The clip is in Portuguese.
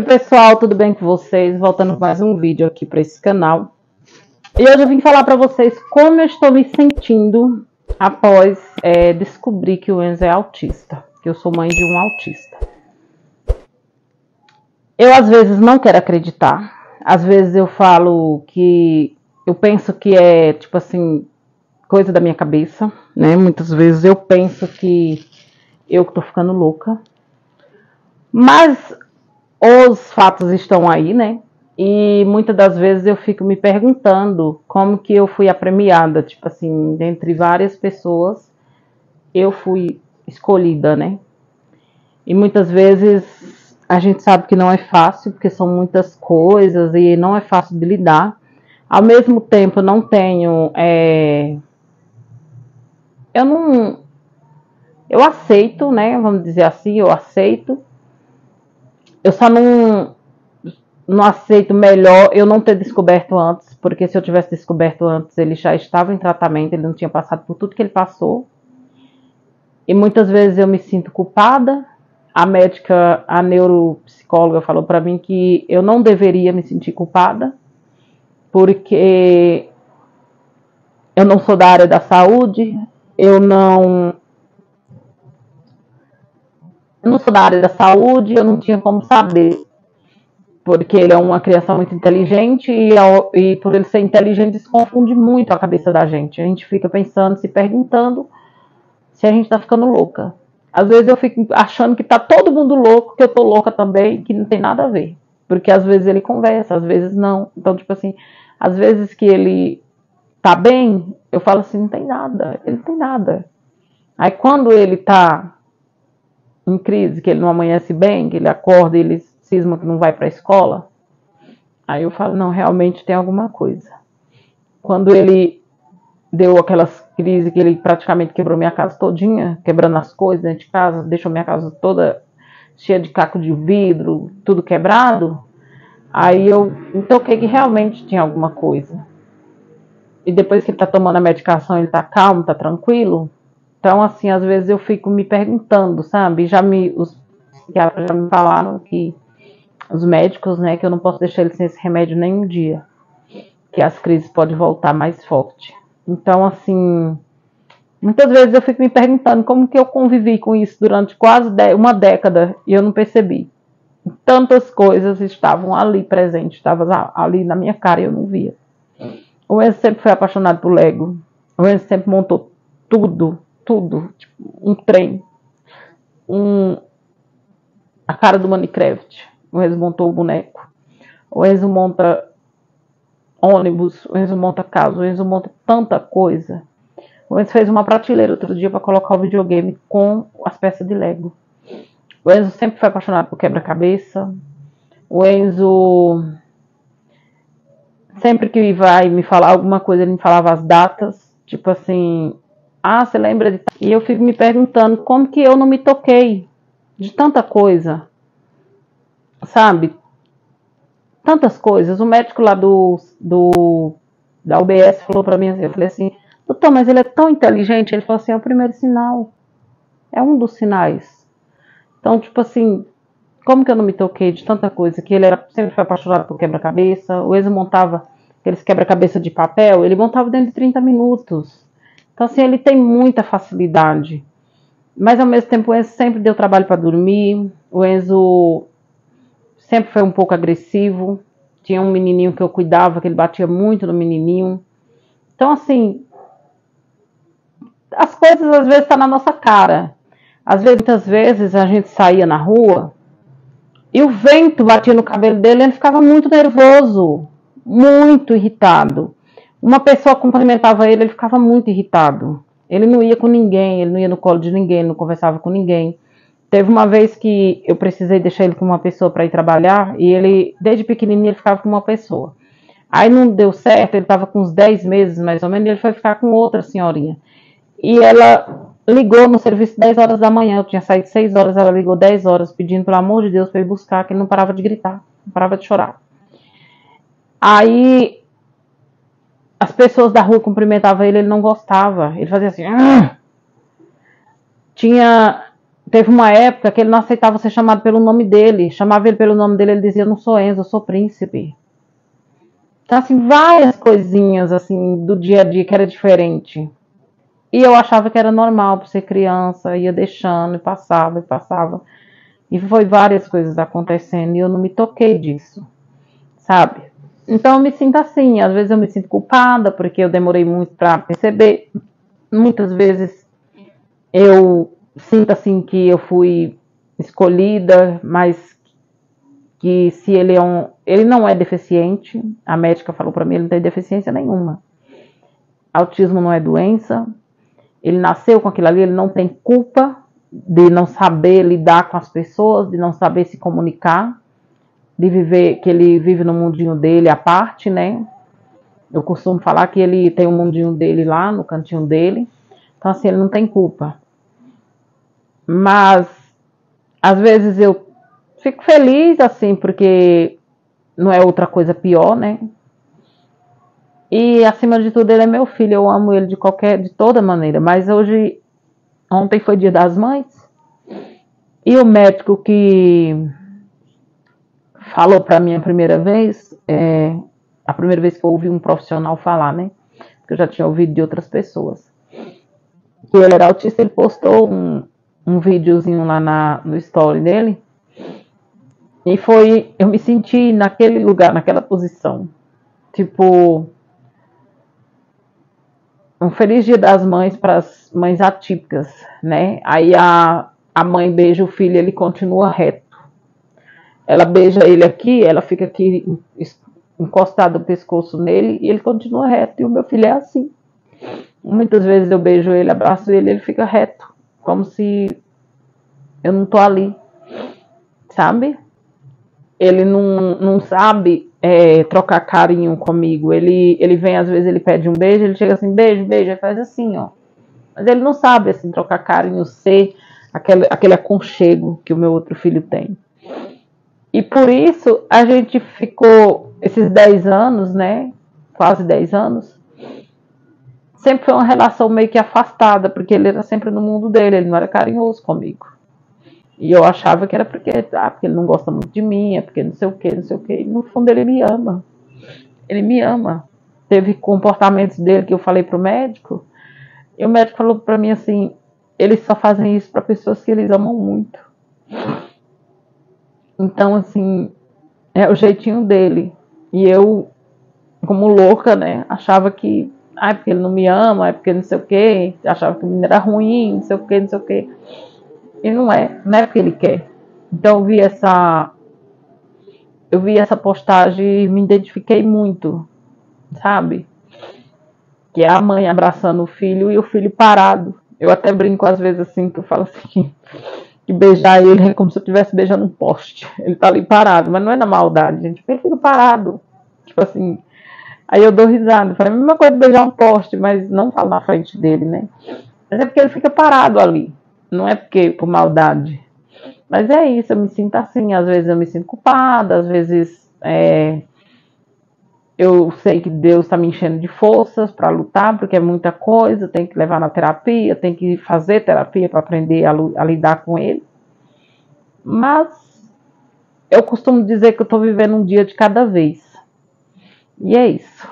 Oi, pessoal, tudo bem com vocês? Voltando com mais um vídeo aqui para esse canal. E hoje eu vim falar para vocês como eu estou me sentindo após descobrir que o Enzo é autista, que eu sou mãe de um autista. Eu às vezes não quero acreditar, às vezes eu falo que eu penso que é tipo assim, coisa da minha cabeça, né? Muitas vezes eu penso que eu que tô ficando louca, mas os fatos estão aí, né? E muitas das vezes eu fico me perguntando como que eu fui a premiada, tipo assim, dentre várias pessoas, eu fui escolhida, né? E muitas vezes a gente sabe que não é fácil, porque são muitas coisas e não é fácil de lidar. Ao mesmo tempo, não tenho. Eu não. Eu aceito, né? Vamos dizer assim, eu aceito. Eu só não aceito melhor eu não ter descoberto antes, porque se eu tivesse descoberto antes, ele já estava em tratamento, ele não tinha passado por tudo que ele passou. E muitas vezes eu me sinto culpada. A médica, a neuropsicóloga falou para mim que eu não deveria me sentir culpada, porque eu não sou da área da saúde, eu não sou da área da saúde, eu não tinha como saber, porque ele é uma criança muito inteligente e por ele ser inteligente, isso confunde muito a cabeça da gente. A gente fica pensando, se perguntando se a gente tá ficando louca. Às vezes eu fico achando que tá todo mundo louco, que eu tô louca também, que não tem nada a ver. Porque às vezes ele conversa, às vezes não. Então, tipo assim, às vezes que ele tá bem, eu falo assim, não tem nada, ele não tem nada. Aí quando ele tá em crise, que ele não amanhece bem, que ele acorda e ele cisma que não vai pra escola, aí eu falo, não, realmente tem alguma coisa. Quando ele deu aquelas crises que ele praticamente quebrou minha casa todinha, quebrando as coisas dentro de casa, deixou minha casa toda cheia de caco de vidro, tudo quebrado, aí eu me toquei que realmente tinha alguma coisa. E depois que ele tá tomando a medicação, ele tá calmo, tá tranquilo. Então, assim, às vezes eu fico me perguntando, sabe? Os psiquiatras já me falaram que os médicos, né, que eu não posso deixar ele sem esse remédio nem um dia, que as crises podem voltar mais forte. Então, assim, muitas vezes eu fico me perguntando como que eu convivi com isso durante quase uma década e eu não percebi. Tantas coisas estavam ali presentes, estavam ali na minha cara e eu não via. O Enzo sempre foi apaixonado por Lego. O Enzo sempre montou tudo, tudo. Tipo, um trem, a cara do Minecraft. O Enzo montou o boneco. O Enzo monta ônibus, o Enzo monta casa, o Enzo monta tanta coisa. O Enzo fez uma prateleira outro dia para colocar o videogame com as peças de Lego. O Enzo sempre foi apaixonado por quebra-cabeça. O Enzo, sempre que vai me falar alguma coisa, ele me falava as datas. Tipo assim, você lembra de... E eu fico me perguntando como que eu não me toquei de tanta coisa, sabe? Tantas coisas. O médico lá da UBS falou pra mim assim, eu falei assim, doutor, mas ele é tão inteligente. Ele falou assim, é o primeiro sinal. É um dos sinais. Então, tipo assim, como que eu não me toquei de tanta coisa? Que ele sempre foi apaixonado por quebra-cabeça. O Enzo montava aqueles quebra-cabeça de papel, ele montava dentro de 30 minutos. Então, assim, ele tem muita facilidade. Mas, ao mesmo tempo, o Enzo sempre deu trabalho para dormir. O Enzo sempre foi um pouco agressivo. Tinha um menininho que eu cuidava, que ele batia muito no menininho. Então, assim, as coisas às vezes estão na nossa cara. Muitas vezes a gente saía na rua e o vento batia no cabelo dele e ele ficava muito nervoso, muito irritado. Uma pessoa cumprimentava ele, ele ficava muito irritado. Ele não ia com ninguém, ele não ia no colo de ninguém, não conversava com ninguém. Teve uma vez que eu precisei deixar ele com uma pessoa para ir trabalhar e ele, desde pequenininho, ele ficava com uma pessoa. Aí não deu certo, ele estava com uns 10 meses mais ou menos, e ele foi ficar com outra senhorinha. E ela ligou no serviço 10 horas da manhã, eu tinha saído 6 horas, ela ligou 10 horas, pedindo pelo amor de Deus para ir buscar, que ele não parava de gritar, não parava de chorar. Aí as pessoas da rua cumprimentavam ele, ele não gostava, ele fazia assim. Tinha teve uma época que ele não aceitava ser chamado pelo nome dele. Chamava ele pelo nome dele, ele dizia, não sou Enzo, eu sou Príncipe. Então, assim, várias coisinhas, assim, do dia a dia que era diferente. E eu achava que era normal por ser criança, ia deixando, e passava, e passava. E foi várias coisas acontecendo, e eu não me toquei disso, sabe? Então eu me sinto assim, às vezes eu me sinto culpada, porque eu demorei muito para perceber. Muitas vezes eu sinto assim que eu fui escolhida, mas que se ele ele não é deficiente, a médica falou para mim, ele não tem deficiência nenhuma. Autismo não é doença, ele nasceu com aquilo ali, ele não tem culpa de não saber lidar com as pessoas, de não saber se comunicar, de viver, que ele vive no mundinho dele à parte, né? Eu costumo falar que ele tem um mundinho dele lá, no cantinho dele. Então, assim, ele não tem culpa. Mas, às vezes eu fico feliz, assim, porque não é outra coisa pior, né? E, acima de tudo, ele é meu filho. Eu amo ele de toda maneira. Mas ontem foi Dia das Mães. E o médico que falou para mim a primeira vez que eu ouvi um profissional falar, né? Porque eu já tinha ouvido de outras pessoas. Que ele era autista, ele postou um videozinho lá no story dele. E eu me senti naquele lugar, naquela posição. Tipo, um feliz Dia das Mães para as mães atípicas, né? Aí a mãe beija o filho, ele continua reto. Ela beija ele aqui, ela fica aqui encostado o pescoço nele e ele continua reto. E o meu filho é assim. Muitas vezes eu beijo ele, abraço ele, ele fica reto, como se eu não tô ali, sabe? Ele não sabe trocar carinho comigo. Ele vem, às vezes ele pede um beijo, ele chega assim, beijo, beijo, ele faz assim, ó. Mas ele não sabe, assim, trocar carinho, ser aquele aconchego que o meu outro filho tem. E por isso a gente ficou esses 10 anos, né? Quase 10 anos. Sempre foi uma relação meio que afastada, porque ele era sempre no mundo dele, ele não era carinhoso comigo. E eu achava que era porque ele não gosta muito de mim, é porque não sei o que, não sei o que. E no fundo ele me ama. Ele me ama. Teve comportamentos dele que eu falei pro médico, e o médico falou pra mim assim, eles só fazem isso pra pessoas que eles amam muito. Então, assim, é o jeitinho dele. E eu, como louca, né, achava que, porque ele não me ama, é porque não sei o que, achava que o menino era ruim, não sei o que, não sei o que. E não é porque ele quer. Então eu vi essa postagem e me identifiquei muito, sabe? Que é a mãe abraçando o filho e o filho parado. Eu até brinco às vezes assim, que eu falo assim, que beijar ele é como se eu estivesse beijando um poste. Ele tá ali parado, mas não é na maldade, gente. Ele fica parado. Tipo assim, aí eu dou risada. Falei, a mesma coisa de beijar um poste, mas não falo na frente dele, né? Mas é porque ele fica parado ali. Não é porque por maldade. Mas é isso, eu me sinto assim. Às vezes eu me sinto culpada, às vezes eu sei que Deus está me enchendo de forças para lutar, porque é muita coisa, tem que levar na terapia, tem que fazer terapia para aprender a lidar com ele. Mas eu costumo dizer que eu estou vivendo um dia de cada vez. E é isso.